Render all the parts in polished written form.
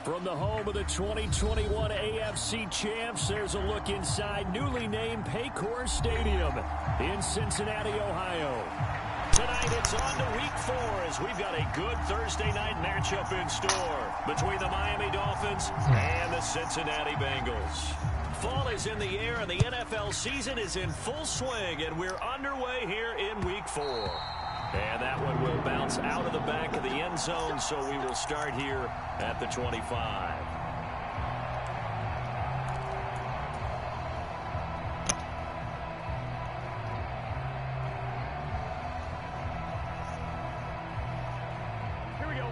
From the home of the 2021 AFC champs, there's a look inside newly named Paycor Stadium in Cincinnati, Ohio. Tonight it's on to week 4 as we've got a good Thursday night matchup in store between the Miami Dolphins and the Cincinnati Bengals. Fall is in the air and the NFL season is in full swing, and we're underway here in week 4. And that one will bounce out of the back of the end zone, so we will start here at the 25. Here we go.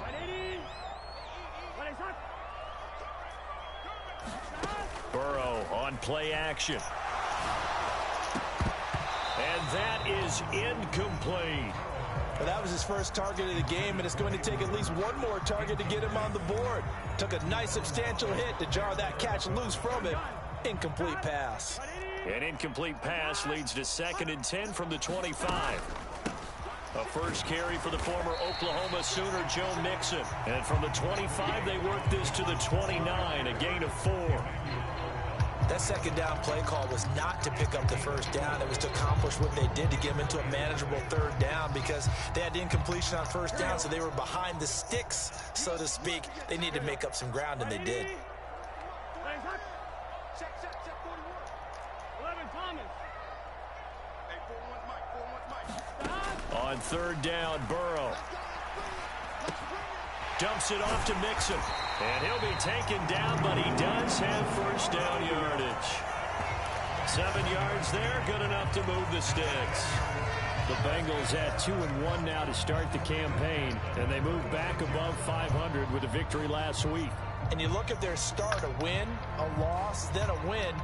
180. 180. Burrow on play action. And that is incomplete. Well, that was his first target of the game, and it's going to take at least one more target to get him on the board. Took a nice substantial hit to jar that catch loose from him. Incomplete pass. An incomplete pass leads to 2nd and 10 from the 25. A first carry for the former Oklahoma Sooner, Joe Mixon. And from the 25, they work this to the 29, a gain of 4. That second down play call was not to pick up the first down. It was to accomplish what they did to get them into a manageable 3rd down because they had incompletion on first down, so they were behind the sticks, so to speak. They needed to make up some ground, and they did. On 3rd down, Burrow dumps it off to Mixon. And he'll be taken down, but he does have first down yardage. 7 yards there, good enough to move the sticks. The Bengals at 2-1 now to start the campaign, and they move back above 500 with a victory last week. And you look at their start, a win, a loss, then a win.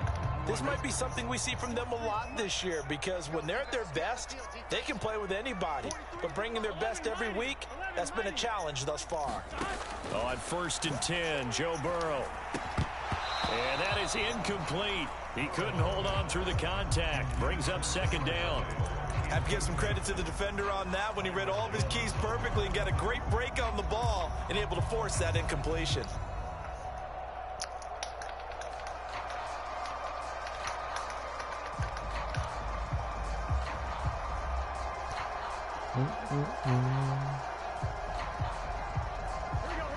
This might be something we see from them a lot this year because when they're at their best, they can play with anybody. But bringing their best every week, that's been a challenge thus far. On 1st and 10, Joe Burrow. And that is incomplete. He couldn't hold on through the contact. Brings up 2nd down. Have to give some credit to the defender on that when he read all of his keys perfectly and got a great break on the ball and able to force that incompletion.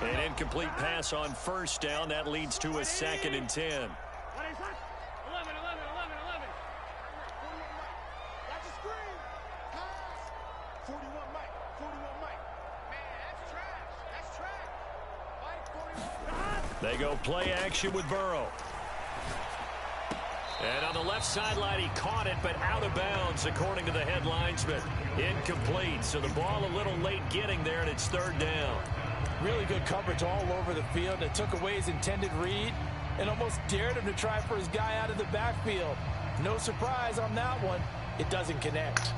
An incomplete pass on 1st down. That leads to a 2nd and 10. 11. That's a screen. Pass. 41 Mike. 41 Mike. Man, that's trash. Mike, 41. They go play action with Burrow. And on the left sideline, he caught it, but out of bounds, according to the head linesman. Incomplete, so the ball a little late getting there, and it's 3rd down. Really good coverage all over the field. It took away his intended read and almost dared him to try for his guy out of the backfield. No surprise on that one. It doesn't connect.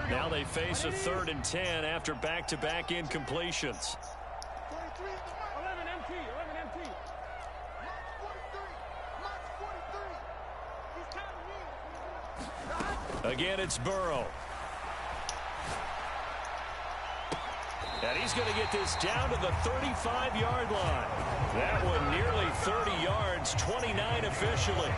Now they face a 3rd and 10 after back-to-back incompletions. 11 MT. Again, it's Burrow. And he's going to get this down to the 35-yard line. That one nearly 30 yards, 29 officially.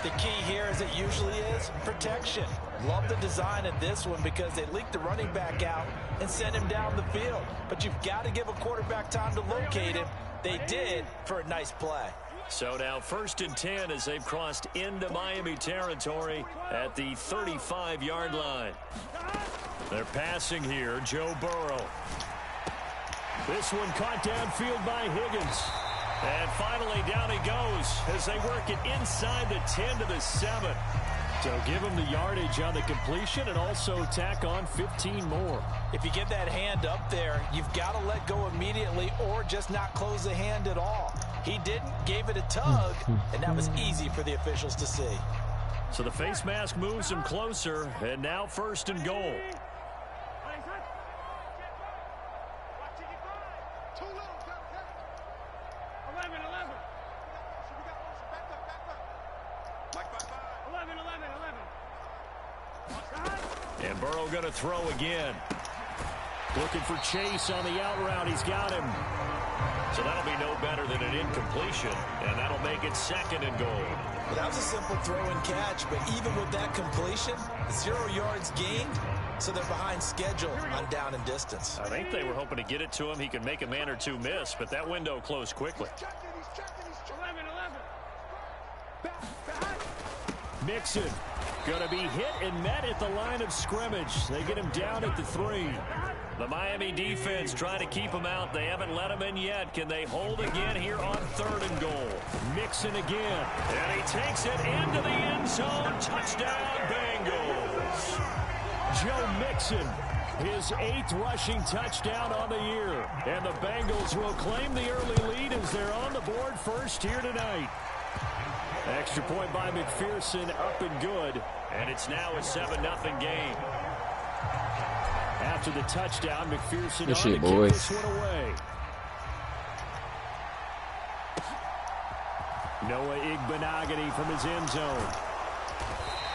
The key here, as it usually is, protection. Love the design of this one because they leaked the running back out and sent him down the field. But you've got to give a quarterback time to locate him. They did for a nice play. So now 1st and 10 as they've crossed into Miami territory at the 35-yard line. They're passing here, Joe Burrow. This one caught downfield by Higgins. And finally down he goes as they work it inside the 10 to the 7. So give him the yardage on the completion and also tack on 15 more. If you get that hand up there, you've got to let go immediately or just not close the hand at all. He didn't, gave it a tug, and that was easy for the officials to see. So the face mask moves him closer, and now 1st and goal. And Burrow going to throw again. Looking for Chase on the out route. He's got him. So that'll be no better than an incompletion, and that'll make it 2nd and goal. Well, that was a simple throw and catch, but even with that completion, 0 yards gained, so they're behind schedule on down and distance. I think they were hoping to get it to him. He could make a man or two miss, but that window closed quickly. 11. Mixon going to be hit and met at the line of scrimmage. They get him down at the 3. The Miami defense trying to keep him out. They haven't let him in yet. Can they hold again here on 3rd and goal? Mixon again. And he takes it into the end zone. Touchdown, Bengals. Joe Mixon, his 8th rushing touchdown on the year. And the Bengals will claim the early lead as they're on the board first here tonight. Extra point by McPherson, up and good. And it's now a 7-0 game. After the touchdown, McPherson Good on shit, to boys. give this one away. Noah Igbenogany from his end zone.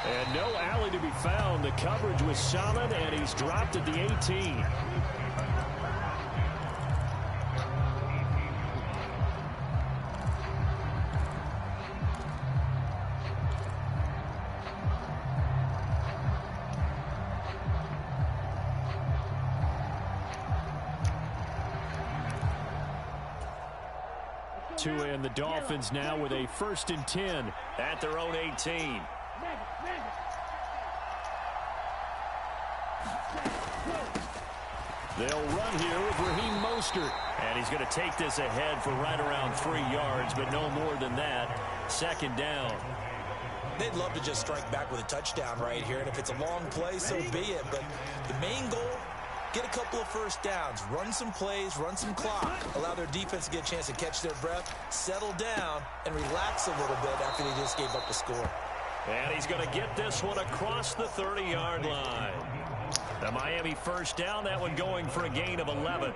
And no alley to be found. The coverage was solid, and he's dropped at the 18. Tua and the Dolphins now with a 1st and 10 at their own 18. They'll run here with Raheem Mostert. And he's going to take this ahead for right around 3 yards, but no more than that. 2nd down. They'd love to just strike back with a touchdown right here, and if it's a long play, so be it. But the main goal, get a couple of 1st downs, run some plays, run some clock, allow their defense to get a chance to catch their breath, settle down, and relax a little bit after they just gave up a score. And he's going to get this one across the 30-yard line. The Miami 1st down, that one going for a gain of 11.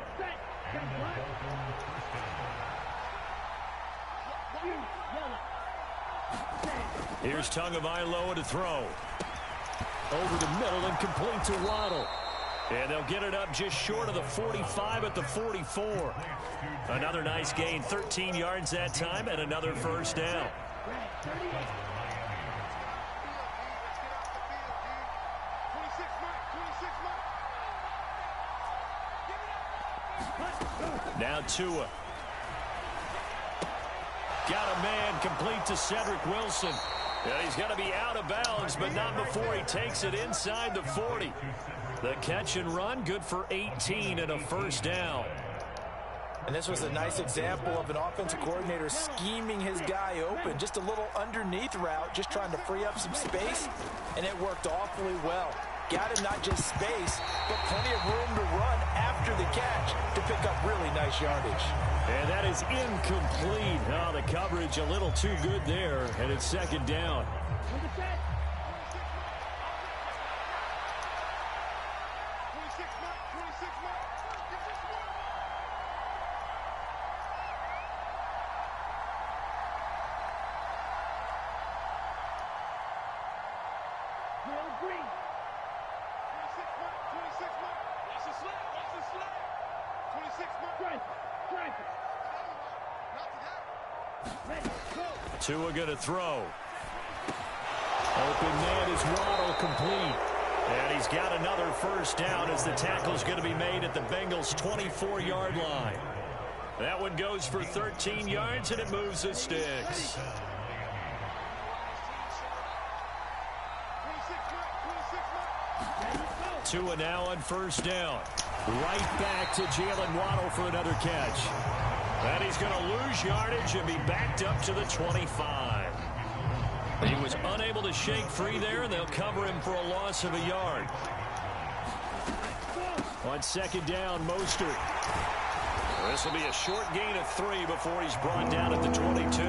Here's Tagovailoa to throw. Over the middle and complete to Waddle. And they'll get it up just short of the 45 at the 44. Another nice gain, 13 yards that time, and another 1st down. Now Tua. Got a man complete to Cedric Wilson. And he's going to be out of bounds, but not before he takes it inside the 40. The catch and run, good for 18 and a 1st down. And this was a nice example of an offensive coordinator scheming his guy open. Just a little underneath route, just trying to free up some space, and it worked awfully well. Got him not just space, but plenty of room to run after the catch to pick up really nice yardage. And that is incomplete. Oh, the coverage a little too good there, and it's 2nd down. Tua going to throw. Open man is Waddle, complete. And he's got another 1st down as the tackle's going to be made at the Bengals' 24-yard line. That one goes for 13 yards, and it moves the sticks. Tua now on 1st down. Right back to Jalen Waddle for another catch. And he's going to lose yardage and be backed up to the 25. He was unable to shake free there, and they'll cover him for a loss of a yard. On 2nd down, Mostert. This will be a short gain of 3 before he's brought down at the 22.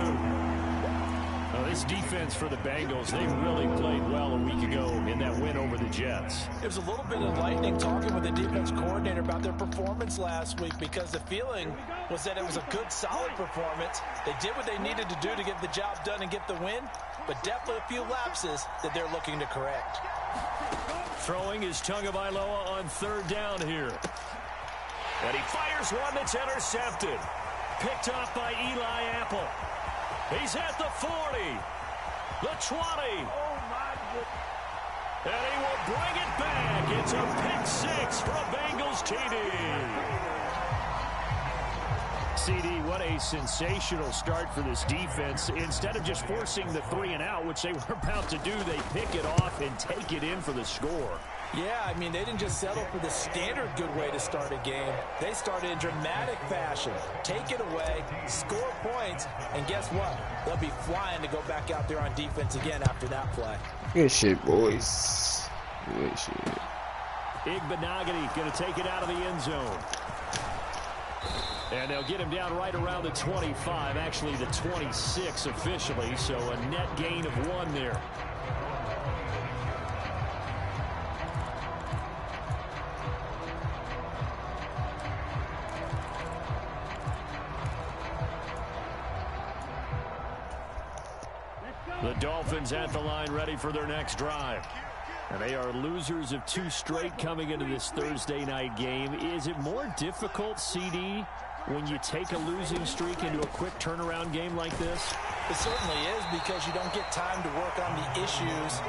Well, this defense for the Bengals, they really played well a week ago in that win over the Jets. It was a little bit enlightening talking with the defense coordinator about their performance last week, because the feeling was that it was a good, solid performance. They did what they needed to do to get the job done and get the win, but definitely a few lapses that they're looking to correct. Throwing is Tagovailoa on 3rd down here. And he fires one that's intercepted. Picked off by Eli Apple. He's at the 40. The 20. Oh, my goodness. And he will bring it back. It's a pick six for a Bengals TD. CD, what a sensational start for this defense. Instead of just forcing the 3-and-out, which they were about to do, they pick it off and take it in for the score. Yeah, I mean, they didn't just settle for the standard good way to start a game. They started in dramatic fashion. Take it away, score points, and guess what? They'll be flying to go back out there on defense again after that play. Good shit, boys. Good shit. Igbenogany going to take it out of the end zone. And they'll get him down right around the 25, actually the 26 officially, so a net gain of 1 there. The Dolphins at the line ready for their next drive. And they are losers of 2 straight coming into this Thursday night game. Is it more difficult, CD, when you take a losing streak into a quick turnaround game like this? It certainly is, because you don't get time to work on the issues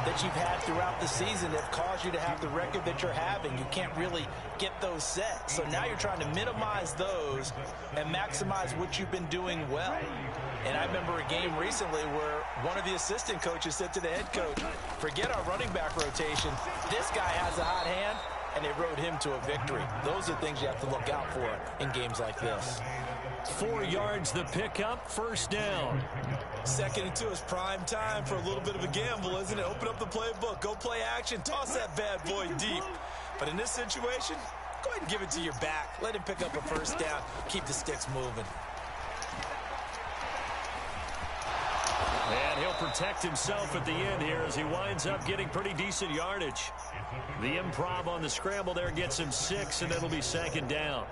that you've had throughout the season that have caused you to have the record that you're having. You can't really get those set. So now you're trying to minimize those and maximize what you've been doing well. And I remember a game recently where one of the assistant coaches said to the head coach, forget our running back rotation. This guy has a hot hand, and they rode him to a victory. Those are things you have to look out for in games like this. 4 yards the pickup, first down. 2nd and 2 is prime time for a little bit of a gamble, isn't it? Open up the playbook, go play action, toss that bad boy deep. But in this situation, go ahead and give it to your back. Let him pick up a first down, keep the sticks moving. And he'll protect himself at the end here as he winds up getting pretty decent yardage. The improv on the scramble there gets him 6, and it'll be 2nd down.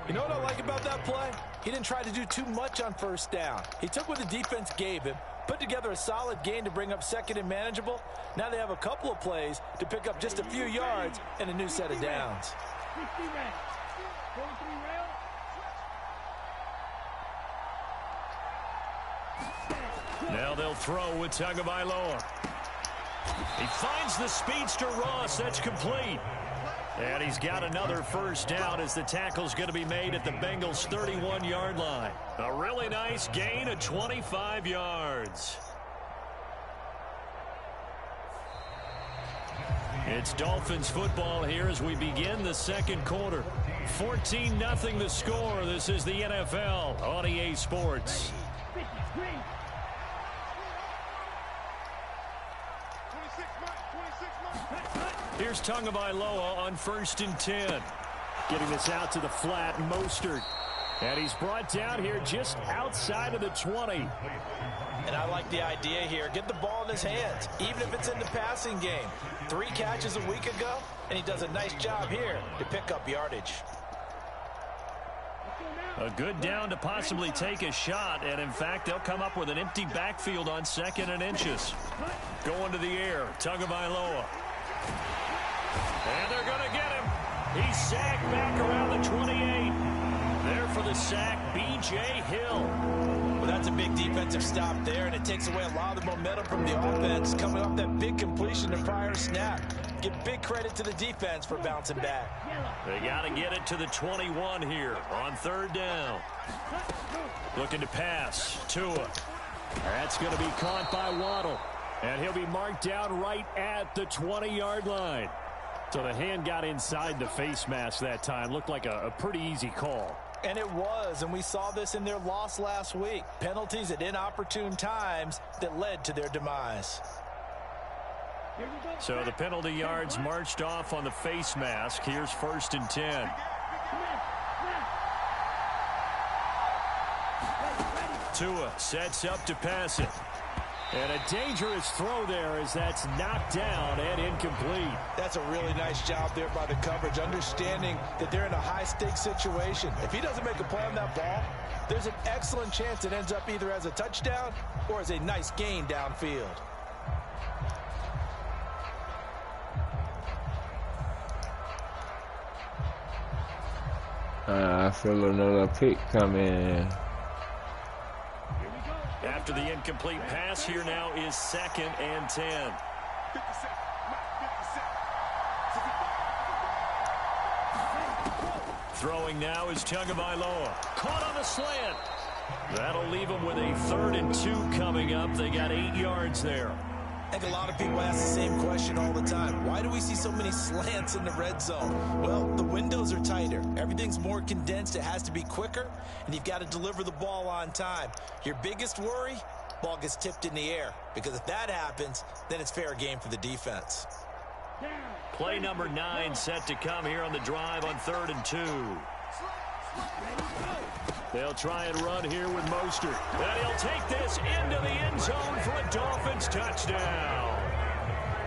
You know what I like about that play? He didn't try to do too much on first down. He took what the defense gave him, put together a solid gain to bring up 2nd and manageable. Now they have a couple of plays to pick up just a few yards and a new set of downs. Now they'll throw with Tagovailoa. He finds the speedster Ross. That's complete. And he's got another first down as the tackle's going to be made at the Bengals' 31-yard line. A really nice gain of 25 yards. It's Dolphins football here as we begin the 2nd quarter. 14-0 the score. This is the NFL on EA Sports. Here's Tagovailoa on 1st and 10. Getting this out to the flat, Mostert. And he's brought down here just outside of the 20. And I like the idea here. Get the ball in his hands, even if it's in the passing game. 3 catches a week ago, and he does a nice job here to pick up yardage. A good down to possibly take a shot, and in fact, they'll come up with an empty backfield on 2nd and inches. Going to the air, Tagovailoa. And they're going to get him. He's sacked back around the 28. There for the sack, B.J. Hill. Well, that's a big defensive stop there, and it takes away a lot of the momentum from the offense coming off that big completion the prior snap. Give big credit to the defense for bouncing back. They got to get it to the 21 here on 3rd down. Looking to pass. Tua. That's going to be caught by Waddle. And he'll be marked down right at the 20-yard line. So the hand got inside the face mask that time. Looked like a pretty easy call. And it was, and we saw this in their loss last week. Penalties at inopportune times that led to their demise. So the penalty yards marched off on the face mask. Here's 1st and 10. Tua sets up to pass it. And a dangerous throw there as that's knocked down and incomplete. That's a really nice job there by the coverage, understanding that they're in a high-stakes situation. If he doesn't make a play on that ball, there's an excellent chance it ends up either as a touchdown or as a nice gain downfield. I feel another pick coming. After the incomplete pass, here now is 2nd and 10. Throwing now is Tagovailoa. Caught on the slant. That'll leave them with a 3rd and 2 coming up. They got 8 yards there. I think a lot of people ask the same question all the time. Why do we see so many slants in the red zone? Well, the windows are tighter. Everything's more condensed. It has to be quicker, and you've got to deliver the ball on time. Your biggest worry, ball gets tipped in the air, because if that happens, then it's fair game for the defense. Play number 9 set to come here on the drive on 3rd and 2. They'll try and run here with Mostert. And he'll take this into the end zone for a Dolphins touchdown.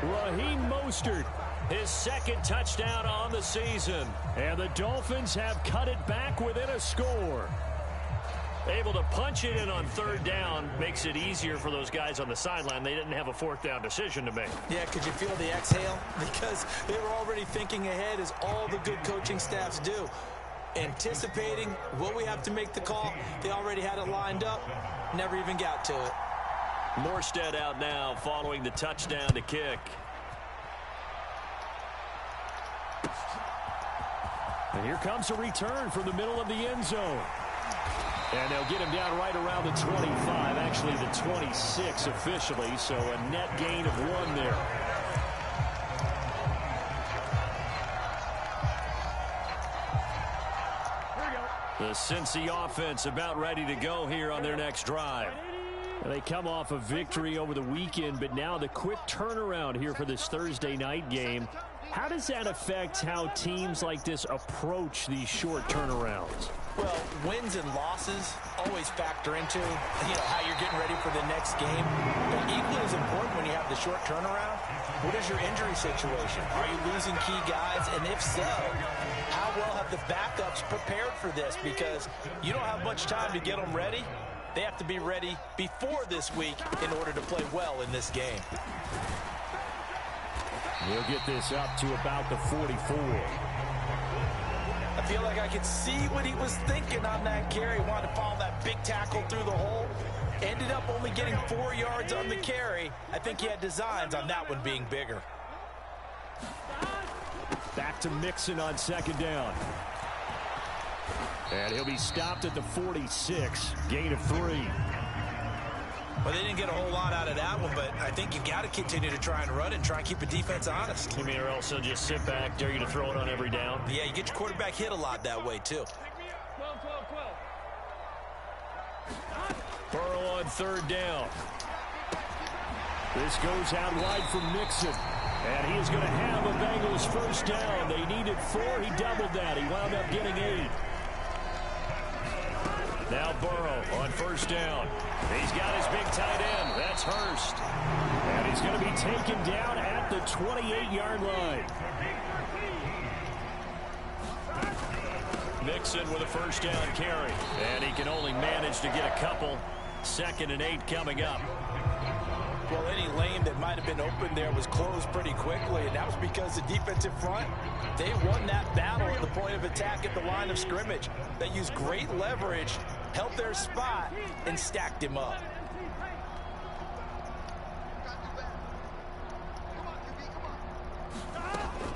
Raheem Mostert, his 2nd touchdown on the season. And the Dolphins have cut it back within a score. Able to punch it in on 3rd down makes it easier for those guys on the sideline. They didn't have a 4th down decision to make. Yeah, could you feel the exhale? Because they were already thinking ahead, as all the good coaching staffs do. Anticipating, will we have to make the call? They already had it lined up, never even got to it. Morstead out now following the touchdown to kick. And here comes a return from the middle of the end zone. And they'll get him down right around the 25, actually the 26 officially, so a net gain of 1 there. The Cincy offense about ready to go here on their next drive. And they come off a victory over the weekend, but now the quick turnaround here for this Thursday night game. How does that affect how teams like this approach these short turnarounds? Well, wins and losses always factor into, how you're getting ready for the next game. But equally as important when you have the short turnaround, what is your injury situation? Are you losing key guys? And if so, how well have the backups prepared for this? Because you don't have much time to get them ready. They have to be ready before this week in order to play well in this game. He'll get this up to about the 44. I feel like I could see what he was thinking on that carry. He wanted to follow that big tackle through the hole. Ended up only getting 4 yards on the carry. I think he had designs on that one being bigger. Back to Mixon on 2nd down. And he'll be stopped at the 46. Gain of 3. Well, they didn't get a whole lot out of that one, but I think you've got to continue to try and run and try and keep the defense honest. You mean, or else they'll just sit back, dare you to throw it on every down? Yeah, you get your quarterback hit a lot that way, too. Burrow on 3rd down. This goes out wide for Mixon. And he is going to have a Bengals 1st down. They needed 4. He doubled that. He wound up getting 8. Now Burrow on 1st down. He's got his big tight end. That's Hurst. And he's going to be taken down at the 28-yard line. Mixon with a 1st down carry. And he can only manage to get a couple. 2nd and 8 coming up. Well, any lane that might have been open there was closed pretty quickly, and that was because the defensive front, they won that battle at the point of attack at the line of scrimmage. They used great leverage, held their spot, and stacked him up.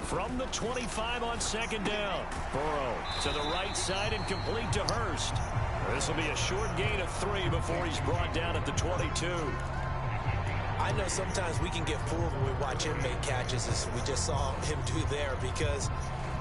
From the 25 on 2nd down. Burrow to the right side and complete to Hurst. This will be a short gain of 3 before he's brought down at the 22. I know sometimes we can get fooled when we watch him make catches, as we just saw him do there, because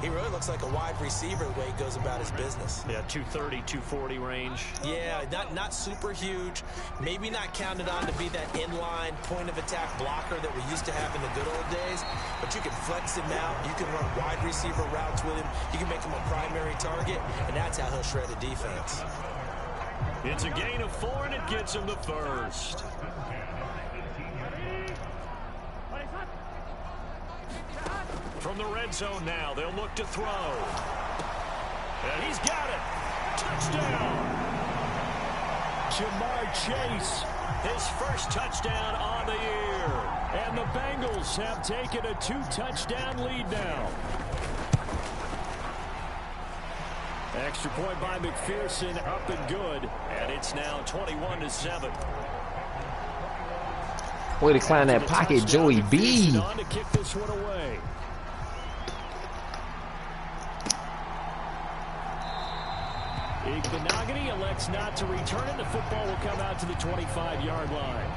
he really looks like a wide receiver the way he goes about his business. Yeah, 230, 240 range. Yeah, not super huge. Maybe not counted on to be that inline point-of-attack blocker that we used to have in the good old days, but you can flex him out. You can run wide receiver routes with him. You can make him a primary target, and that's how he'll shred a defense. It's a gain of 4, and it gets him the 1st. From the red zone now, they'll look to throw. And he's got it. Touchdown. Jamar Chase, his 1st touchdown on the year. And the Bengals have taken a 2-touchdown lead now. Extra point by McPherson, up and good. And it's now 21-7. Way to climb that pocket, Joey B. On to kick this one away. Igbenogany elects not to return it. The football will come out to the 25-yard line.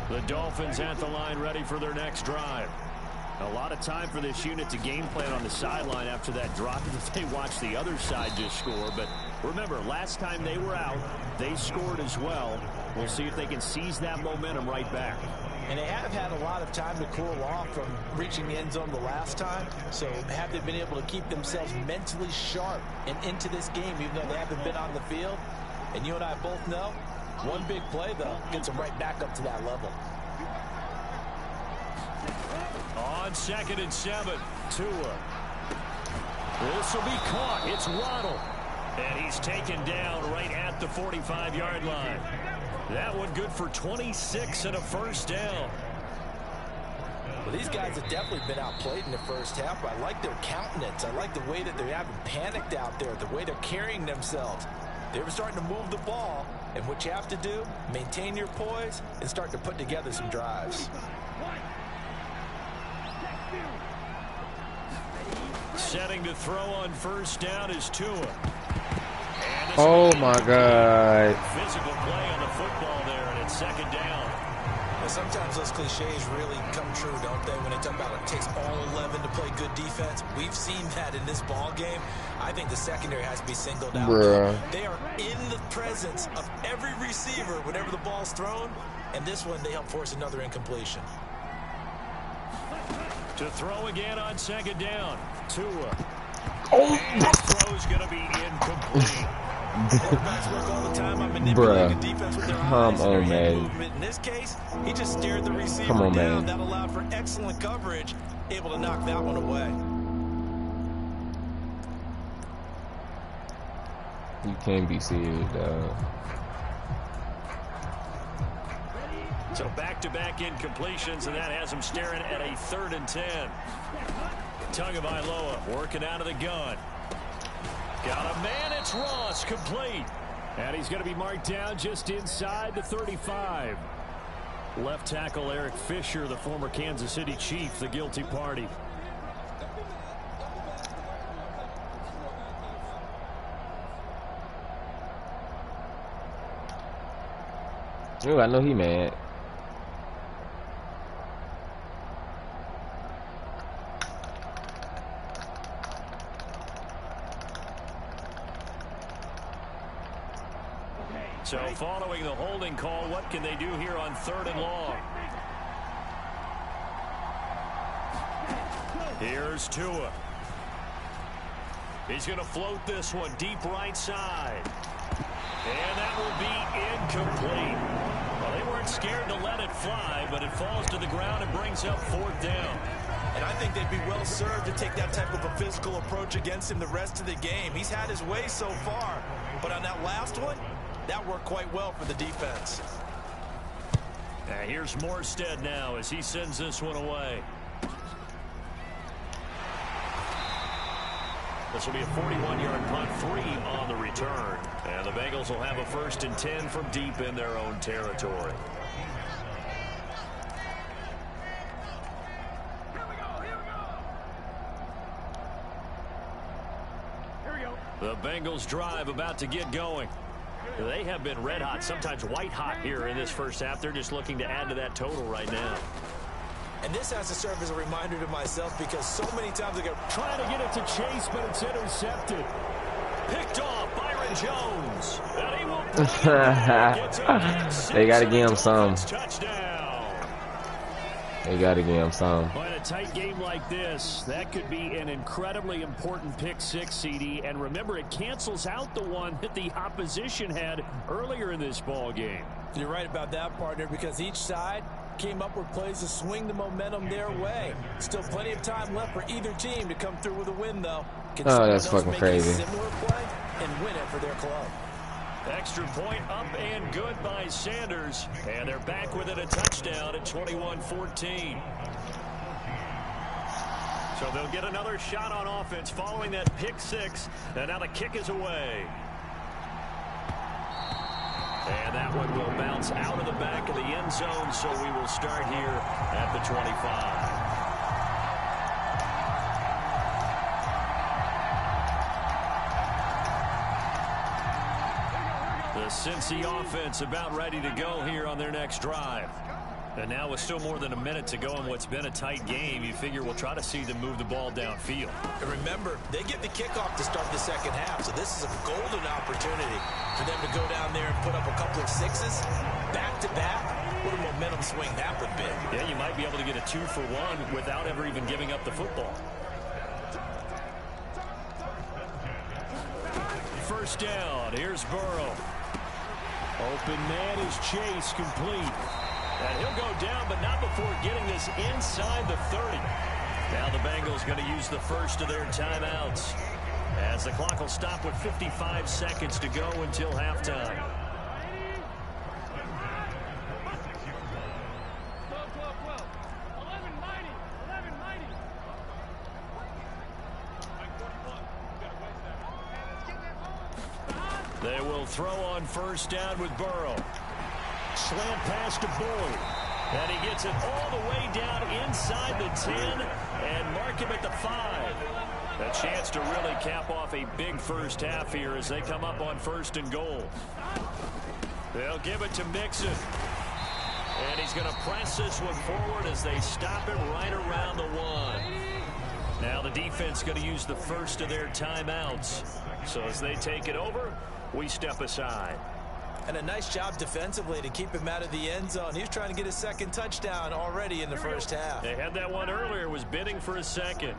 The Dolphins at the line ready for their next drive. A lot of time for this unit to game plan on the sideline after that drop that they watched the other side just score. But remember, last time they were out, they scored as well. We'll see if they can seize that momentum right back. And they have had a lot of time to cool off from reaching the end zone the last time. So have they been able to keep themselves mentally sharp and into this game, even though they haven't been on the field? And you and I both know, one big play, though, gets them right back up to that level. On 2nd and 7, Tua. This will be caught. It's Waddle. And he's taken down right at the 45-yard line. That one good for 26 and a first down. Well, these guys have definitely been outplayed in the first half. I like their countenance. I like the way that they haven't panicked out there, the way they're carrying themselves. They were starting to move the ball, and what you have to do, maintain your poise and start to put together some drives. Setting to throw on first down is Tua. Oh my God. Physical play on the football there, and it's 2nd down. And sometimes those cliches really come true, don't they? When they talk about it takes all 11 to play good defense. We've seen that in this ball game. I think the secondary has to be singled out. Bruh. They are in the presence of every receiver whenever the ball's thrown. And this one, they help force another incompletion. To throw again on 2nd down. Tua. Oh, And his throw's going to be incomplete. Quarterbacks work all the time on manipulating the defense with their eyes and their head movement. In this case, he just stared the receiver down. Man. That allowed for excellent coverage, able to knock that one away. You can't be serious, dog. So back-to-back incompletions, and that has him staring at a 3rd and 10. Tagovailoa working out of the gun. Got a man, it's Ross, complete. And he's going to be marked down just inside the 35. Left tackle Eric Fisher, the former Kansas City Chief, the guilty party. Ooh, I know he mad. So following the holding call, what can they do here on 3rd and long? Here's Tua. He's going to float this one deep right side. And that will be incomplete. Well, they weren't scared to let it fly, but it falls to the ground and brings up 4th down. And I think they'd be well served to take that type of a physical approach against him the rest of the game. He's had his way so far, but on that last one, that worked quite well for the defense. Here's Morstead now as he sends this one away. This will be a 41-yard punt, 3 on the return. And the Bengals will have a 1st and 10 from deep in their own territory. The Bengals drive about to get going. They have been red hot, sometimes white hot here in this first half. They're just looking to add to that total right now. And this has to serve as a reminder to myself because so many times I go trying to get it to Chase, but it's intercepted. Picked off Byron Jones. And he will They got to give him some. Touchdown. They got to give him some. Well, in a tight game like this, that could be an incredibly important pick six, CD. And remember, it cancels out the one that the opposition had earlier in this ball game. You're right about that, partner, because each side came up with plays to swing the momentum their way. Still plenty of time left for either team to come through with a win, though. Can that's fucking crazy. A similar play and win it for their club. Extra point up and good by Sanders. And they're back within a touchdown at 21-14. So they'll get another shot on offense following that pick six. And now the kick is away. And that one will bounce out of the back of the end zone. So we will start here at the 25. The Cincy offense about ready to go here on their next drive. And now with still more than a minute to go in what's been a tight game, you figure we'll try to see them move the ball downfield. And remember, they get the kickoff to start the second half, so this is a golden opportunity for them to go down there and put up a couple of sixes back-to-back. What a momentum swing that would be. Yeah, you might be able to get a 2-for-1 without ever even giving up the football. First down, here's Burrow. Open man is Chase, complete. And he'll go down, but not before getting this inside the 30. Now the Bengals going to use the first of their timeouts, as the clock will stop with 55 seconds to go until halftime. They will throw on first down with Burrow. Slant pass to Boyd. And he gets it all the way down inside the 10 and mark him at the 5. A chance to really cap off a big first half here as they come up on first and goal. They'll give it to Mixon. And he's going to press this one forward as they stop it right around the 1. Now the defense going to use the first of their timeouts. So as they take it over, we step aside. And a nice job defensively to keep him out of the end zone. He was trying to get his second touchdown already in the first half. They had that one earlier, was bidding for a second.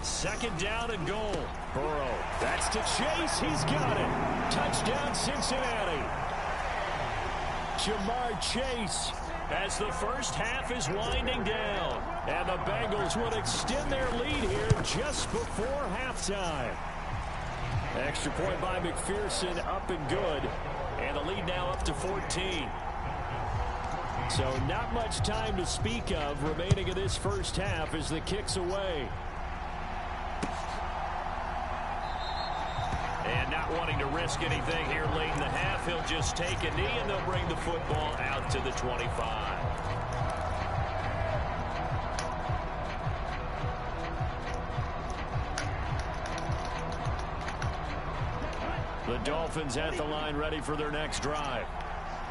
Second down and goal. Burrow. That's to Chase. He's got it. Touchdown, Cincinnati. Jamar Chase, as the first half is winding down. And the Bengals would extend their lead here just before halftime. Extra point by McPherson, up and good. And the lead now up to 14. So not much time to speak of remaining in this first half as the kick's away. And not wanting to risk anything here late in the half, he'll just take a knee and they'll bring the football out to the 25. The Dolphins at the line ready for their next drive.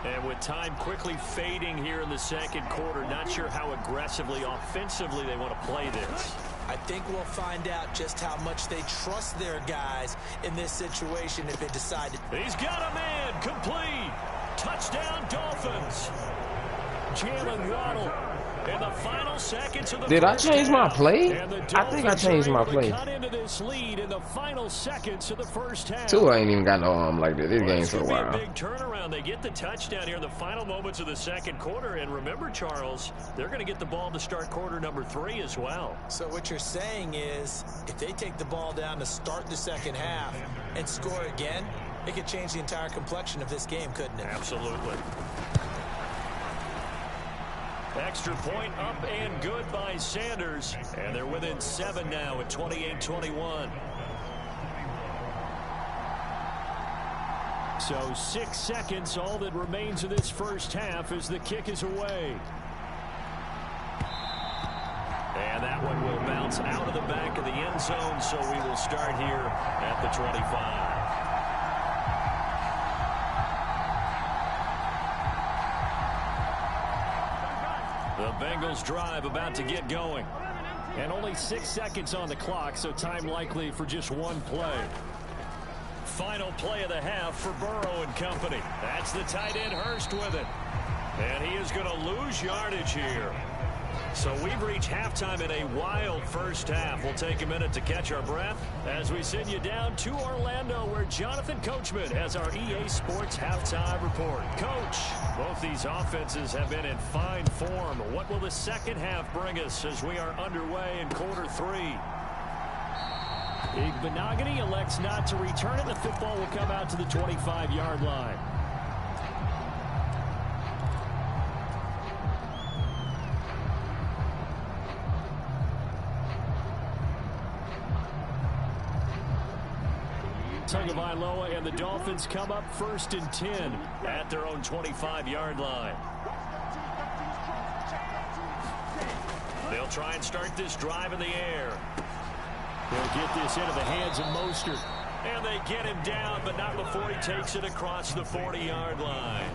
And with time quickly fading here in the second quarter, not sure how aggressively, offensively they want to play this. I think we'll find out just how much they trust their guys in this situation if they decide to. He's got a man, complete. Touchdown, Dolphins. Jalen Waddle in the final seconds of the Did I change my play? I think I changed my play. Cut into this lead in the final seconds of the first half. Tua ain't even got no arm like this. This game's so wild. A big turnaround. They get the touchdown here in the final moments of the second quarter. And remember, Charles, they're going to get the ball to start quarter number 3 as well. So what you're saying is, if they take the ball down to start the second half and score again, it could change the entire complexion of this game, couldn't it? Absolutely. Extra point up and good by Sanders. And they're within 7 now at 28-21. So 6 seconds, all that remains of this first half as the kick is away. And that one will bounce out of the back of the end zone, so we will start here at the 25. The Bengals drive about to get going. And only 6 seconds on the clock, so time likely for just one play. Final play of the half for Burrow and company. That's the tight end Hurst with it. And he is going to lose yardage here. So we've reached halftime in a wild first half. We'll take a minute to catch our breath as we send you down to Orlando, where Jonathan Coachman has our EA Sports halftime report. Coach, both these offenses have been in fine form. What will the second half bring us as we are underway in quarter three? Igbenogany elects not to return it. The football will come out to the 25-yard line. Tagovailoa and the Dolphins come up 1st and 10 at their own 25-yard line. They'll try and start this drive in the air. They'll get this into the hands of Mostert. And they get him down, but not before he takes it across the 40-yard line.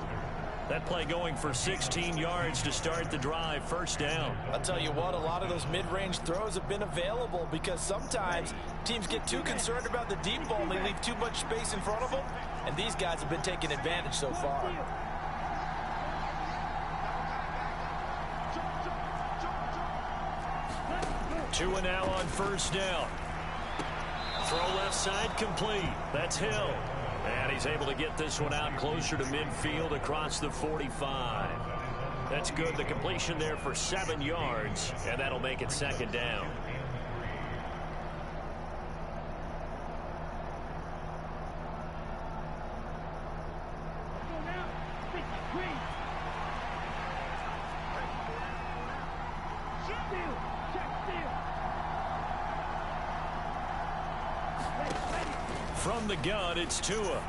That play going for 16 yards to start the drive, first down. I'll tell you what, a lot of those mid-range throws have been available because sometimes teams get too concerned about the deep ball and they leave too much space in front of them, and these guys have been taking advantage so far. Two and now on first down. Throw left side complete. That's Hill. And he's able to get this one out closer to midfield across the 45. That's good. The completion there for 7 yards, and that'll make it second down. From the gun, it's Tua.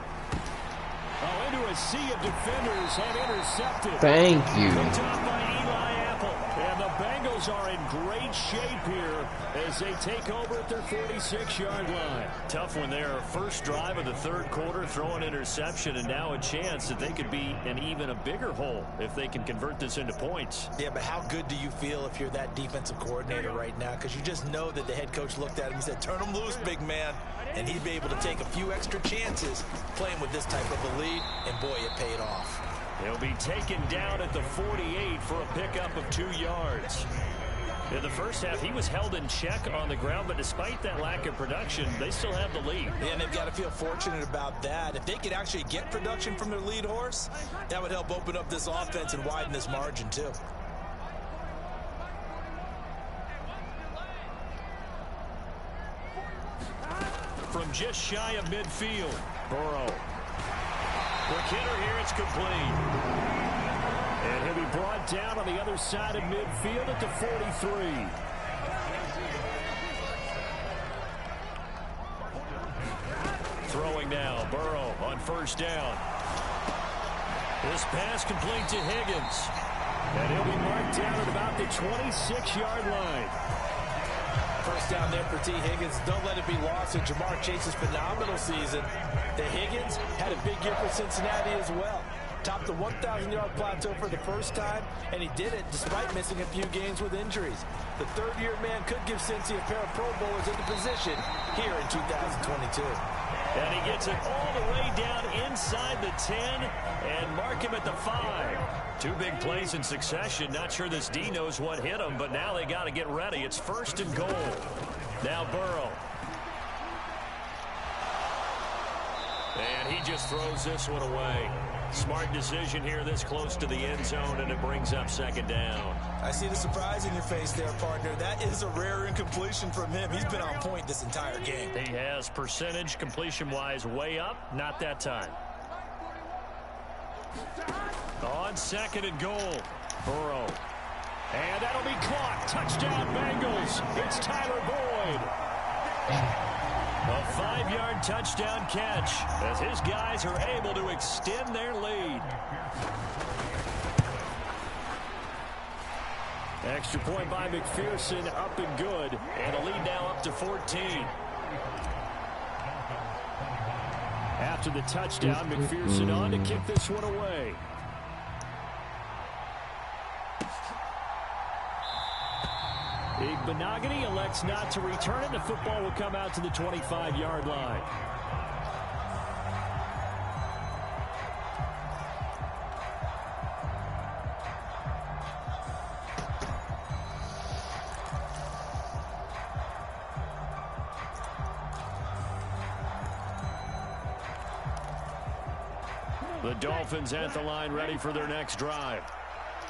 Oh, into a sea of defenders and intercepted. Thank you. Picked up by Eli Apple. And the Bengals are in great shape here as they take over at their 46-yard line. Tough one there. First drive of the third quarter, throw an interception, and now a chance that they could be in even a bigger hole if they can convert this into points. Yeah, but how good do you feel if you're that defensive coordinator right now? Because you just know that the head coach looked at him and said, turn him loose, big man. And he'd be able to take a few extra chances playing with this type of a lead, and boy, it paid off. He'll be taken down at the 48 for a pickup of 2 yards. In the first half, he was held in check on the ground, but despite that lack of production, they still have the lead. Yeah, and they've got to feel fortunate about that. If they could actually get production from their lead horse, that would help open up this offense and widen this margin, too. From just shy of midfield, Burrow. Quick hitter here, it's complete. And he'll be brought down on the other side of midfield at the 43. Throwing now, Burrow on first down. This pass complete to Higgins. And he'll be marked down at about the 26-yard line. First down there for T. Higgins. Don't let it be lost in Jamar Chase's phenomenal season. The Higgins had a big year for Cincinnati as well. Topped the 1,000-yard plateau for the first time, and he did it despite missing a few games with injuries. The third-year man could give Cincy a pair of Pro Bowlers in the position here in 2022. And he gets it all the way down inside the 10 and mark him at the 5. 2 big plays in succession. Not sure this D knows what hit him, but now they got to get ready. It's first and goal. Now Burrow. And he just throws this one away. Smart decision here this close to the end zone, and it brings up second down. I see the surprise in your face there, partner. That is a rare incompletion from him. He's been on point this entire game. He has percentage completion-wise way up. Not that time. On second and goal, Burrow. And that'll be caught. Touchdown, Bengals. It's Tyler Boyd. A 5-yard touchdown catch as his guys are able to extend their lead. Extra point by McPherson, up and good. And a lead now up to 14. After the touchdown, McPherson on to kick this one away. Igbenogany elects not to return it. The football will come out to the 25-yard line. The Dolphins at the line ready for their next drive.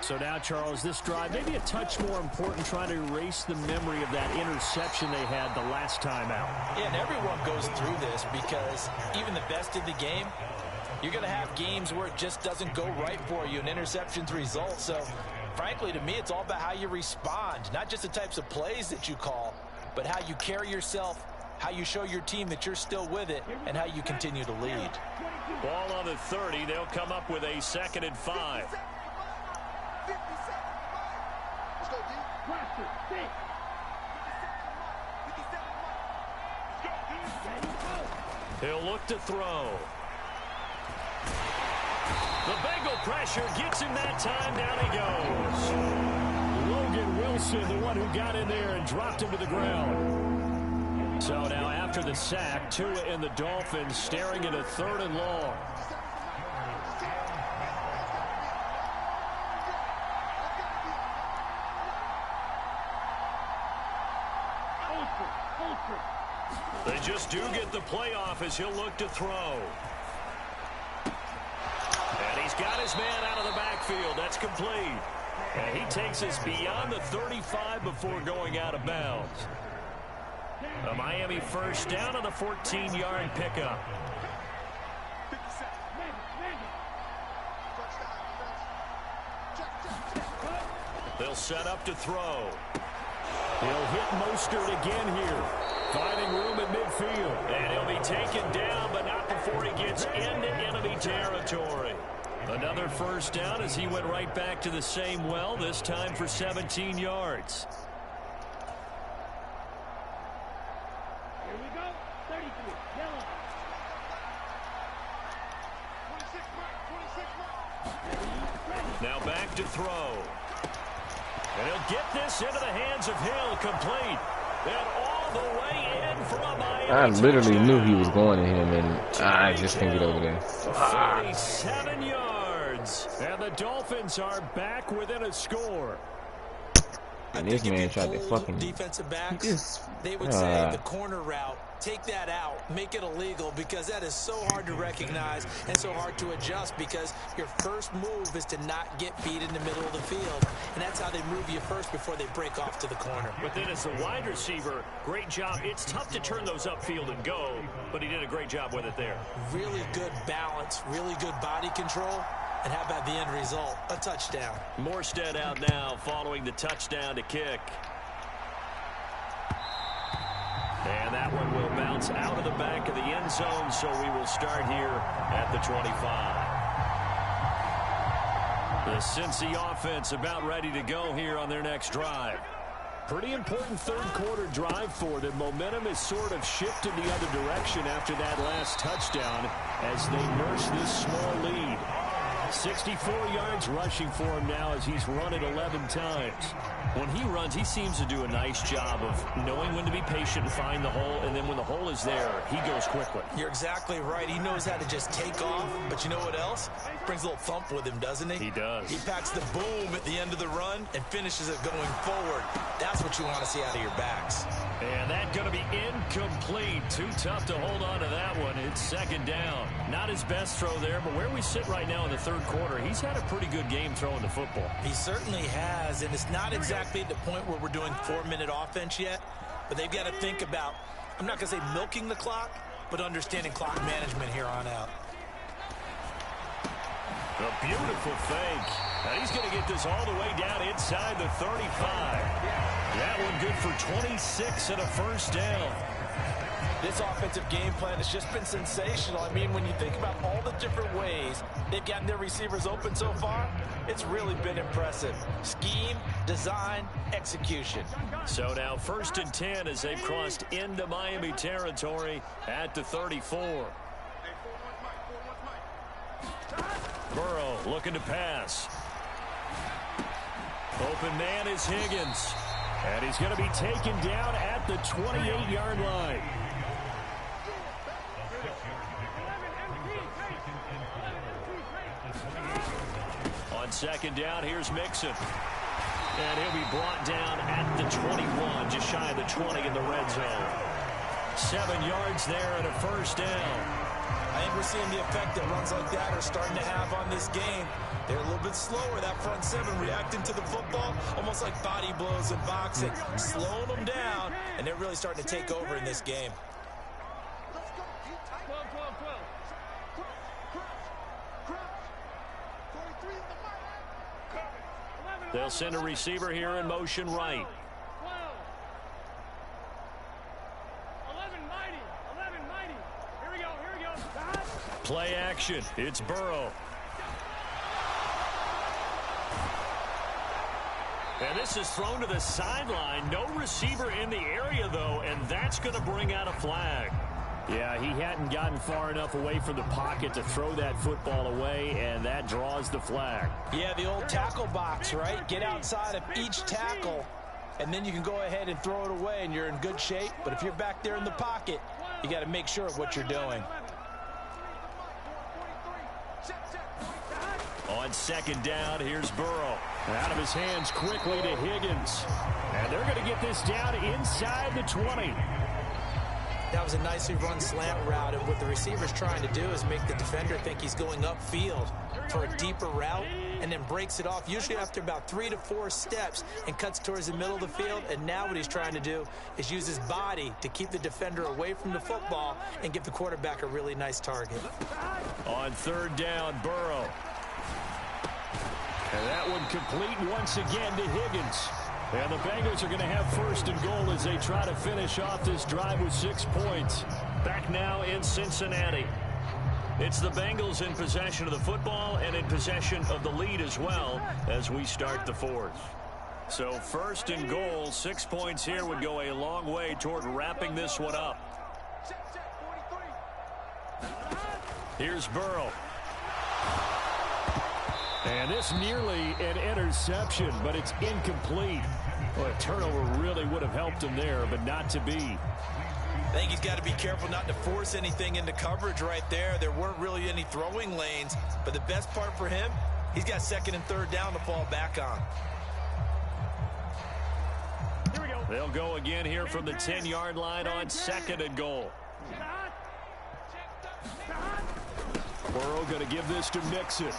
So now, Charles, this drive maybe a touch more important, trying to erase the memory of that interception they had the last time out. Yeah, and everyone goes through this because even the best in the game, you're going to have games where it just doesn't go right for you, and interceptions result. So, frankly, to me, it's all about how you respond, not just the types of plays that you call, but how you carry yourself, how you show your team that you're still with it, and how you continue to lead. Ball on the 30. They'll come up with a 2nd and 5. He'll look to throw. The Bengal pressure gets him that time. Down he goes. Logan Wilson, the one who got in there and dropped him to the ground. So now after the sack, Tua and the Dolphins staring at a 3rd and long. They just do get the playoff as he'll look to throw. And he's got his man out of the backfield. That's complete. And he takes us beyond the 35 before going out of bounds. A Miami first down on a 14-yard pickup. They'll set up to throw. He'll hit Mostert again here. Finding room in midfield. And he'll be taken down, but not before he gets into enemy territory. Another first down as he went right back to the same well, this time for 17 yards. Here we go. 33. Yellow. 26 mark. Now back to throw. And he'll get this into the hands of Hill, complete. And all the way in for a Miami I literally touchdown. knew he was going to him, and I just can't get over there. 47 yards. And the Dolphins are back within a score. And this man tried to fucking defensive backs. They would say the corner route, take that out, make it illegal, because that is so hard to recognize and so hard to adjust, because your first move is to not get beat in the middle of the field. And that's how they move you first before they break off to the corner. But then as a wide receiver, great job. It's tough to turn those upfield and go, but he did a great job with it there. Really good balance, really good body control. And how about the end result? A touchdown. Morstead out now following the touchdown to kick. And that one will bounce out of the back of the end zone, so we will start here at the 25. The Cincy offense about ready to go here on their next drive. Pretty important third quarter drive for them. Momentum has sort of shifted the other direction after that last touchdown as they nurse this small lead. 64 yards rushing for him now as he's run it 11 times. When he runs, he seems to do a nice job of knowing when to be patient and find the hole, and then when the hole is there, he goes quickly. You're exactly right. He knows how to just take off, but you know what else? Brings a little thump with him, doesn't he? He does. He packs the boom at the end of the run and finishes it going forward. That's what you want to see out of your backs. And that's going to be incomplete. Too tough to hold on to that one. It's 2nd down. Not his best throw there, but where we sit right now in the third quarter, he's had a pretty good game throwing the football. He certainly has, and it's not exactly at the point where we're doing 4-minute offense yet, but they've got to think about, I'm not going to say milking the clock, but understanding clock management here on out. A beautiful fake. Now he's going to get this all the way down inside the 35. That one good for 26 and a first down. This offensive game plan has just been sensational. I mean, when you think about all the different ways they've gotten their receivers open so far, it's really been impressive. Scheme, design, execution. So now 1st and 10 as they've crossed into Miami territory at the 34. Burrow looking to pass. Open man is Higgins. And he's going to be taken down at the 28-yard line. On 2nd down, here's Mixon. And he'll be brought down at the 21, just shy of the 20 in the red zone. 7 yards there and a first down. I think we're seeing the effect that runs like that are starting to have on this game. They're a little bit slower, that front seven, reacting to the football, almost like body blows in boxing, slowing them down, and they're really starting to take over in this game. They'll send a receiver here in motion right. 11 mighty. Here we go. Play action. It's Burrow. And this is thrown to the sideline. No receiver in the area, though, and that's going to bring out a flag. Yeah, he hadn't gotten far enough away from the pocket to throw that football away, and that draws the flag. Yeah, the old tackle box, right? Get outside of each tackle, and then you can go ahead and throw it away, and you're in good shape. But if you're back there in the pocket, you got to make sure of what you're doing. On second down, here's Burrow. Out of his hands quickly to Higgins. And they're going to get this down inside the 20. That was a nicely run slant route, and what the receiver's trying to do is make the defender think he's going upfield for a deeper route, and then breaks it off, usually after about 3 to 4 steps, and cuts towards the middle of the field. And now what he's trying to do is use his body to keep the defender away from the football and give the quarterback a really nice target. On third down, Burrow. And that one complete once again to Higgins. And the Bengals are going to have first and goal as they try to finish off this drive with 6 points. Back now in Cincinnati. It's the Bengals in possession of the football and in possession of the lead as well as we start the fourth. So first and goal, 6 points here would go a long way toward wrapping this one up. Here's Burrow. And this nearly an interception, but it's incomplete. Well, a turnover really would have helped him there, but not to be. I think he's got to be careful not to force anything into coverage right there. There weren't really any throwing lanes, but the best part for him, he's got second and third down to fall back on. Here we go. They'll go again here from the 10-yard line on second and goal. Burrow going to give this to Mixon.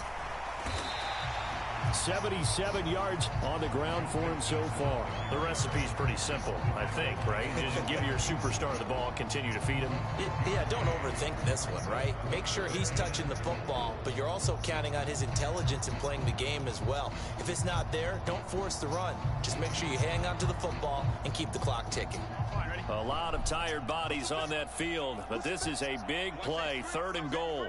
77 yards on the ground for him so far. The recipe's pretty simple, I think, right? Just give your superstar the ball, continue to feed him. Yeah, don't overthink this one, right? Make sure he's touching the football, but you're also counting on his intelligence in playing the game as well. If it's not there, don't force the run. Just make sure you hang on to the football and keep the clock ticking. A lot of tired bodies on that field, but this is a big play, third and goal.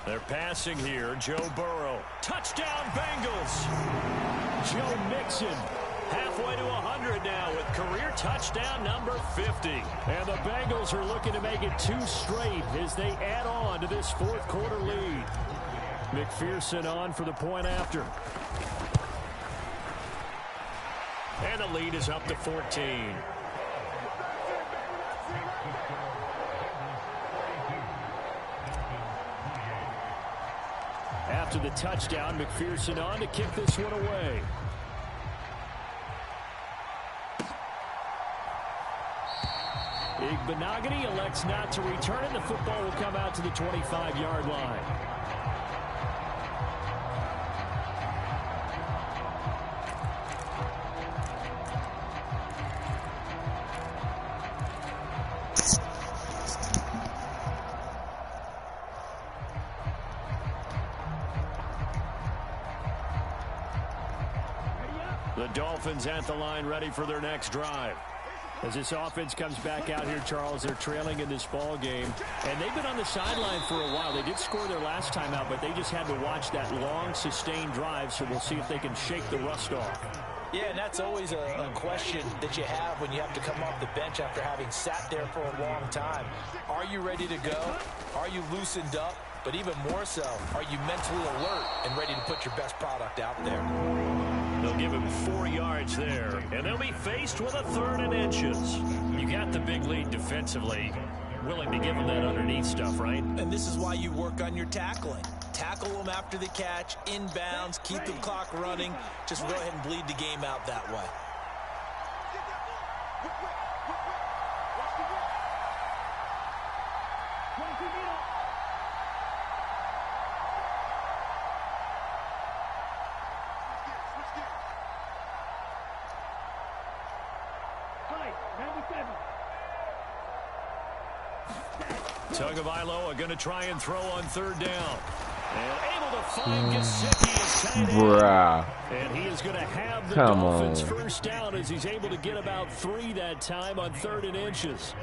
They're passing here. Joe Burrow. Touchdown, Bengals. Joe Mixon halfway to 100 now with career touchdown number 50. And the Bengals are looking to make it 2 straight as they add on to this fourth quarter lead. McPherson on for the point after. And the lead is up to 14. After the touchdown, McPherson on to kick this one away. Igbenogany elects not to return it. The football will come out to the 25-yard line. The Dolphins at the line ready for their next drive. As this offense comes back out here, Charles, they're trailing in this ball game. And they've been on the sideline for a while. They did score their last time out, but they just had to watch that long, sustained drive, so we'll see if they can shake the rust off. Yeah, and that's always a question that you have when you have to come off the bench after having sat there for a long time. Are you ready to go? Are you loosened up? But even more so, are you mentally alert and ready to put your best product out there? They'll give him 4 yards there, and they'll be faced with a 3rd and inches. You got the big lead defensively. Willing to give him that underneath stuff, right? And this is why you work on your tackling. Tackle them after the catch, inbounds, keep the clock running. Just go ahead and bleed the game out that way. Tagovailoa going to try and throw on third down. And able to find Gesicki as tight end. Bruh. And he is going to have the Dolphins first down as he's able to get about 3 that time on 3rd and inches.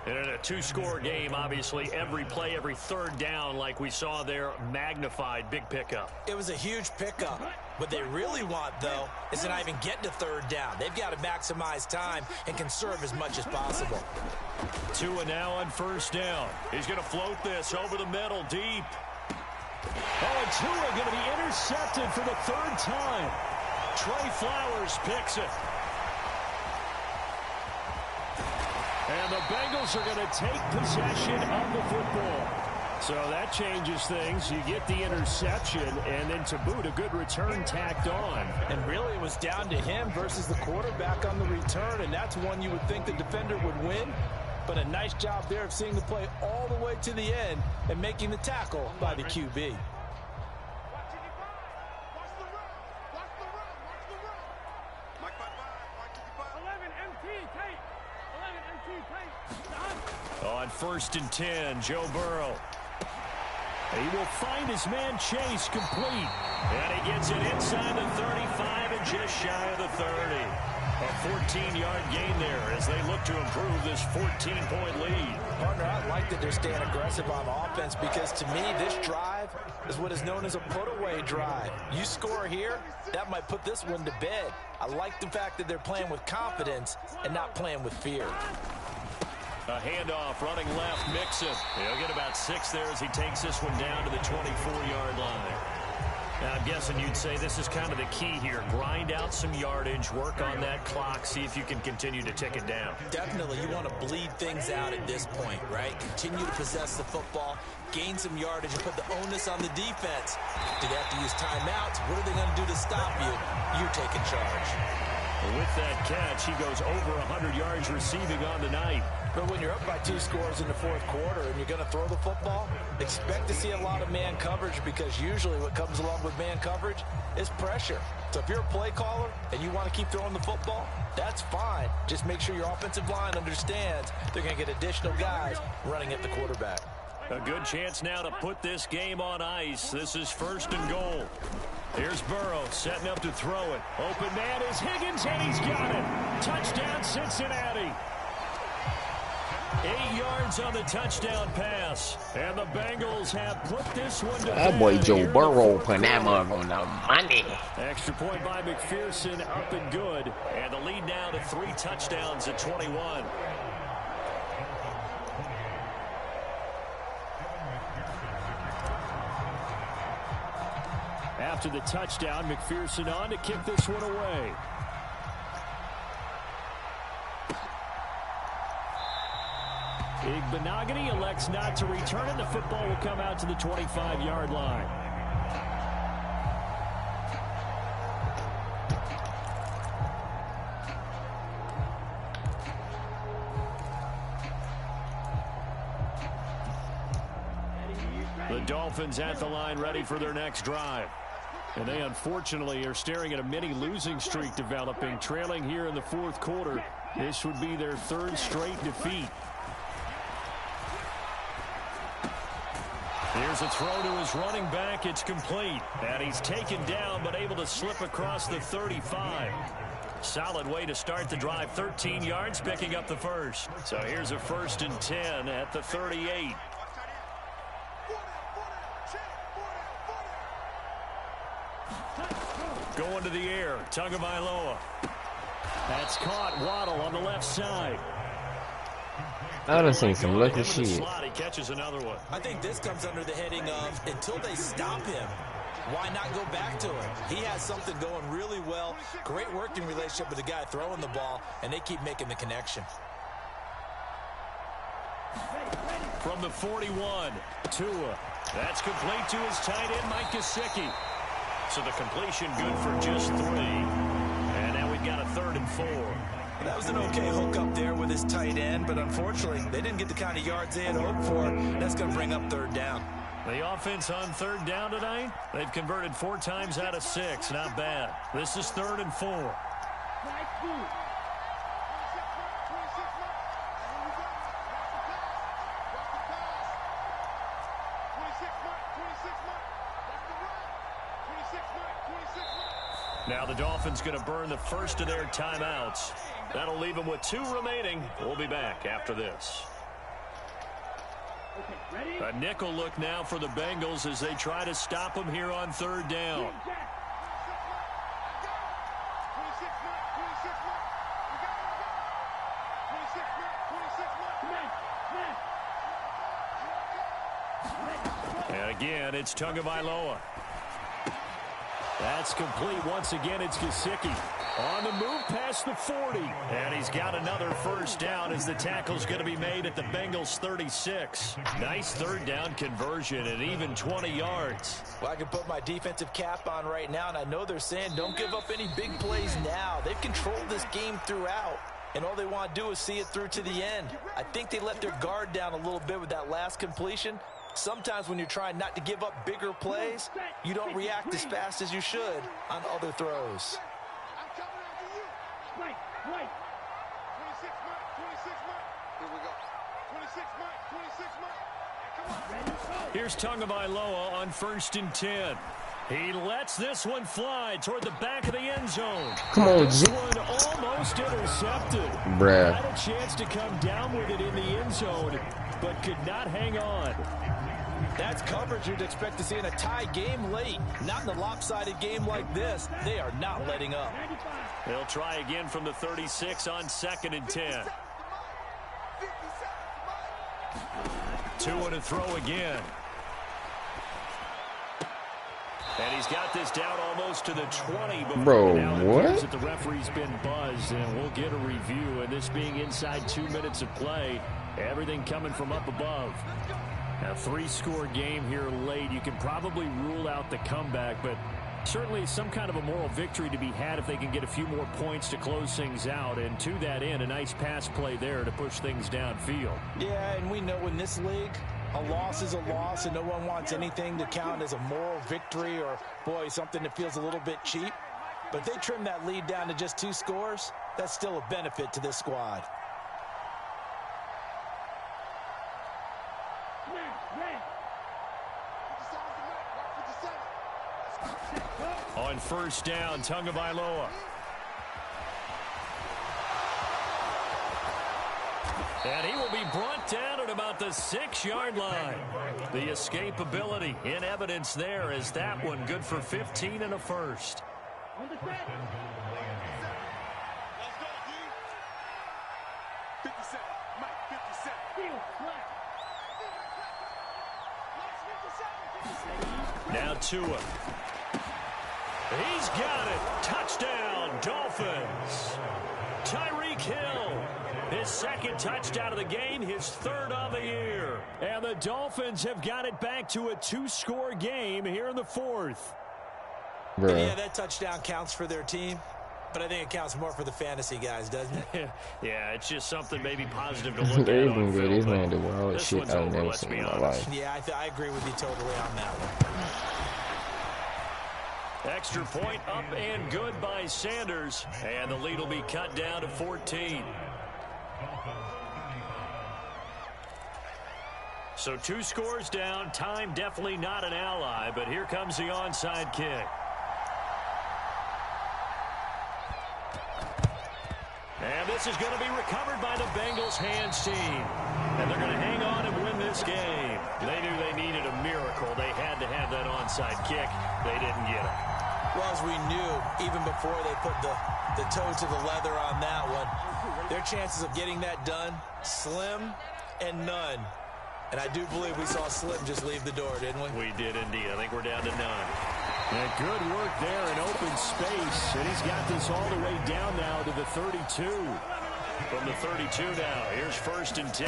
And in a 2-score game, obviously, every play, every third down, like we saw there, magnified. Big pickup. It was a huge pickup. What they really want, though, is to not even get to 3rd down. They've got to maximize time and conserve as much as possible. Tua now on first down. He's going to float this over the middle, deep. Oh, and Tua going to be intercepted for the 3rd time. Trey Flowers picks it. And the Bengals are going to take possession of the football. So that changes things. You get the interception, and then to boot, a good return tacked on. And really, it was down to him versus the quarterback on the return, and that's one you would think the defender would win. But a nice job there of seeing the play all the way to the end and making the tackle by the QB. On 1st and 10, Joe Burrow. He will find his man Chase complete. And he gets it inside the 35 and just shy of the 30. A 14-yard gain there as they look to improve this 14-point lead. Partner, I like that they're staying aggressive on offense because to me, this drive is what is known as a put-away drive. You score here, that might put this one to bed. I like the fact that they're playing with confidence and not playing with fear. A handoff running left, Mixon. He'll get about 6 there as he takes this one down to the 24-yard line. Now, I'm guessing you'd say this is kind of the key here. Grind out some yardage, work on that clock, see if you can continue to tick it down. Definitely, you want to bleed things out at this point, right? Continue to possess the football, gain some yardage, and put the onus on the defense. Do they have to use timeouts? What are they going to do to stop you? You're taking charge. With that catch, he goes over 100 yards receiving on the night. But when you're up by 2 scores in the 4th quarter and you're going to throw the football, expect to see a lot of man coverage because usually what comes along with man coverage is pressure. So if you're a play caller and you want to keep throwing the football, that's fine. Just make sure your offensive line understands they're going to get additional guys running at the quarterback. A good chance now to put this game on ice. This is 1st and goal. Here's Burrow setting up to throw it. Open man is Higgins, and he's got it. Touchdown, Cincinnati. 8 yards on the touchdown pass. And the Bengals have put this one to bed. That boy Joe Burrow put that mug on the money. Extra point by McPherson, up and good. And the lead now to 3 touchdowns at 21. After the touchdown, McPherson on to kick this one away. Igbenogany elects not to return it. The football will come out to the 25-yard line. The Dolphins at the line ready for their next drive. And they unfortunately are staring at a mini losing streak developing, trailing here in the 4th quarter. This would be their 3rd straight defeat. Here's a throw to his running back. It's complete. And he's taken down but able to slip across the 35. Solid way to start the drive. 13 yards, picking up the first. So here's a 1st and 10 at the 38. Going to the air, Tagovailoa. That's caught. Waddle on the left side. I done seen some lucky shit. He catches another one. I think this comes under the heading of until they stop him, why not go back to him? He has something going really well. Great working relationship with the guy throwing the ball, and they keep making the connection. From the 41, Tua. That's complete to his tight end, Mike Gesicki. So the completion good for just 3. And now we've got a 3rd and 4. That was an okay hook up there with his tight end, but unfortunately, they didn't get the kind of yards they had hoped for. That's going to bring up third down. The offense on third down tonight, they've converted 4 times out of 6. Not bad. This is 3rd and 4. Now the Dolphins going to burn the first of their timeouts. That'll leave them with 2 remaining. We'll be back after this. A nickel look now for the Bengals as they try to stop them here on third down. And again, it's Tagovailoa. That's complete. Once again, it's Gesicki. On the move past the 40. And he's got another first down as the tackle's going to be made at the Bengals 36. Nice third down conversion and even 20 yards. Well, I can put my defensive cap on right now, and I know they're saying don't give up any big plays now. They've controlled this game throughout, and all they want to do is see it through to the end. I think they let their guard down a little bit with that last completion. Sometimes when you're trying not to give up bigger plays, you don't react as fast as you should on other throws. Here's Tagovailoa on 1st and 10. He lets this one fly toward the back of the end zone. Come on, this one almost intercepted. Bruh. Had a chance to come down with it in the end zone, but could not hang on. That's coverage you'd expect to see in a tie game late. Not in a lopsided game like this. They are not letting up. They'll try again from the 36 on 2nd and 10. 2 and a throw again. And he's got this down almost to the 20. Bro, now what? That the referee's been buzzed, and we'll get a review. And this being inside 2 minutes of play, everything coming from up above. A 3-score game here late. You can probably rule out the comeback, but certainly some kind of a moral victory to be had if they can get a few more points to close things out. And to that end, a nice pass play there to push things downfield. Yeah, and we know in this league, a loss is a loss, and no one wants anything to count as a moral victory or, boy, something that feels a little bit cheap. But if they trim that lead down to just 2 scores, that's still a benefit to this squad. On 1st down, Tagovailoa. And he will be brought down at about the 6-yard line. The escapability in evidence there as that one good for 15 and a first. Now Tua. He's got it. Touchdown, Dolphins. Tyreek Hill, his 2nd touchdown of the game, his 3rd of the year. And the Dolphins have got it back to a 2-score game here in the 4th. Bruh. Yeah, that touchdown counts for their team, but I think it counts more for the fantasy guys, doesn't it? Yeah, it's just something maybe positive to look at. These on film, these but man do wild this shit one's I've over, never let's seen be in my honest. life. Yeah, I agree with you totally on that one. Extra point up and good by Sanders. And the lead will be cut down to 14. So 2 scores down. Time definitely not an ally, but here comes the onside kick. And this is going to be recovered by the Bengals hands team. And they're going to hang on and win this game. They knew they needed a miracle. They had to have that onside kick. They didn't get it. Well, as we knew, even before they put the toe to the leather on that one, their chances of getting that done, slim and none. And I do believe we saw Slim just leave the door, didn't we? We did indeed. I think we're down to none. And good work there in open space. And he's got this all the way down now to the 32. From the 32 now, here's 1st and 10.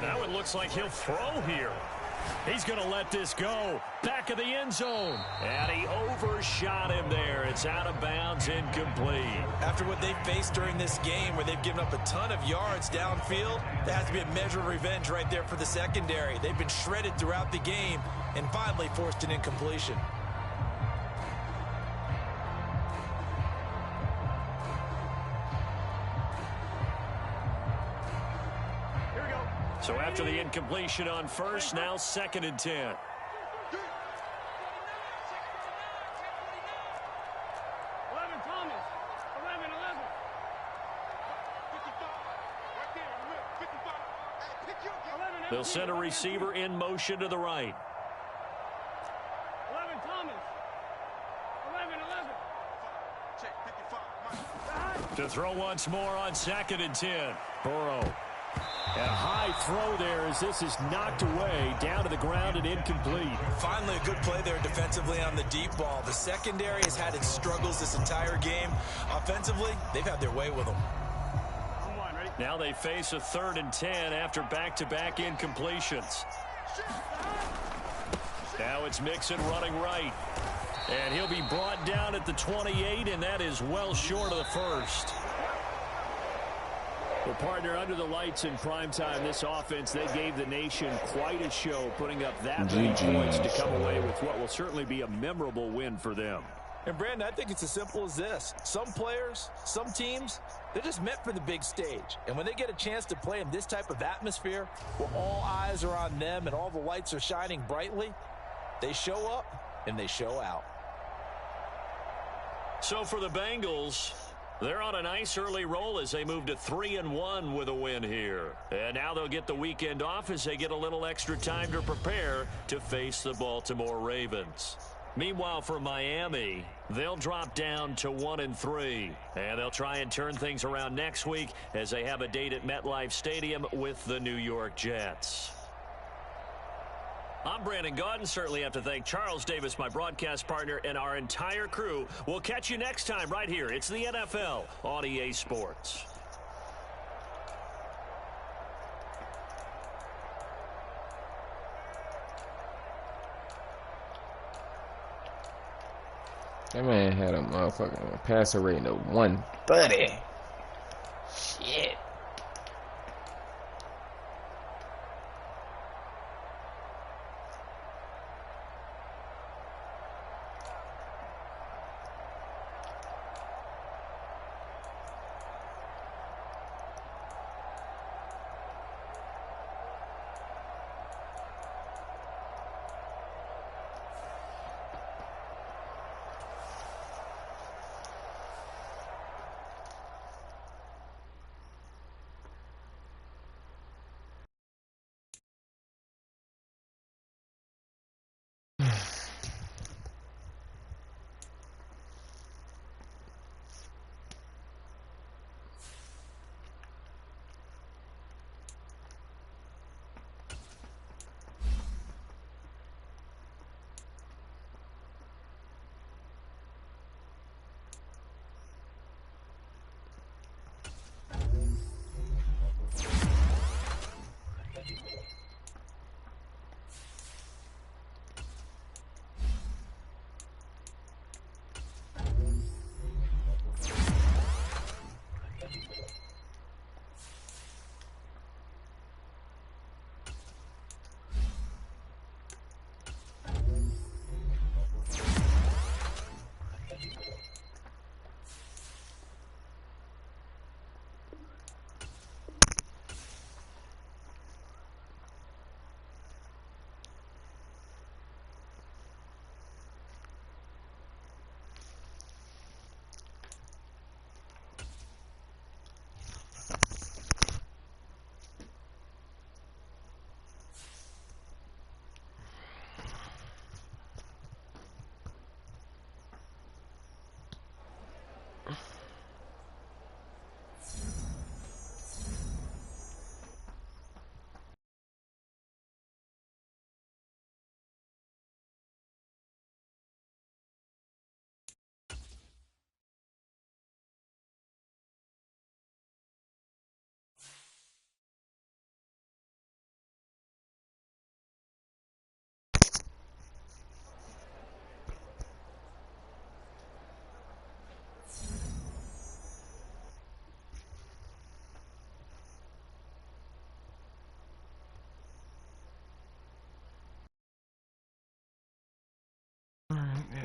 Now it looks like he'll throw here. He's going to let this go. Back of the end zone. And he overshot him there. It's out of bounds, incomplete. After what they've faced during this game where they've given up a ton of yards downfield, there has to be a measure of revenge right there for the secondary. They've been shredded throughout the game and finally forced an incompletion. So after the incompletion on first, now 2nd and 10. 11 Thomas. 11. They'll send a receiver in motion to the right. 11 Thomas. 11. To throw once more on 2nd and 10. Burrow. And a high throw there as this is knocked away, down to the ground and incomplete. Finally a good play there defensively on the deep ball. The secondary has had its struggles this entire game. Offensively, they've had their way with them. Now they face a 3rd and 10 after back-to-back incompletions. Now it's Mixon running right. And he'll be brought down at the 28, and that is well short of the first. Well, partner, under the lights in primetime, this offense, they gave the nation quite a show, putting up that many points to come away with what will certainly be a memorable win for them. And, Brandon, I think it's as simple as this. Some players, some teams, they're just meant for the big stage. And when they get a chance to play in this type of atmosphere, where all eyes are on them and all the lights are shining brightly, they show up and they show out. So for the Bengals, they're on a nice early roll as they move to 3-1 with a win here. And now they'll get the weekend off as they get a little extra time to prepare to face the Baltimore Ravens. Meanwhile, for Miami, they'll drop down to 1-3. And they'll try and turn things around next week as they have a date at MetLife Stadium with the New York Jets. I'm Brandon Gaudin. Certainly have to thank Charles Davis, my broadcast partner, and our entire crew. We'll catch you next time right here. It's the NFL on EA Sports. That man had a motherfucking passer rating of 130. Shit.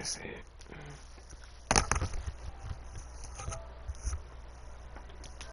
That's it.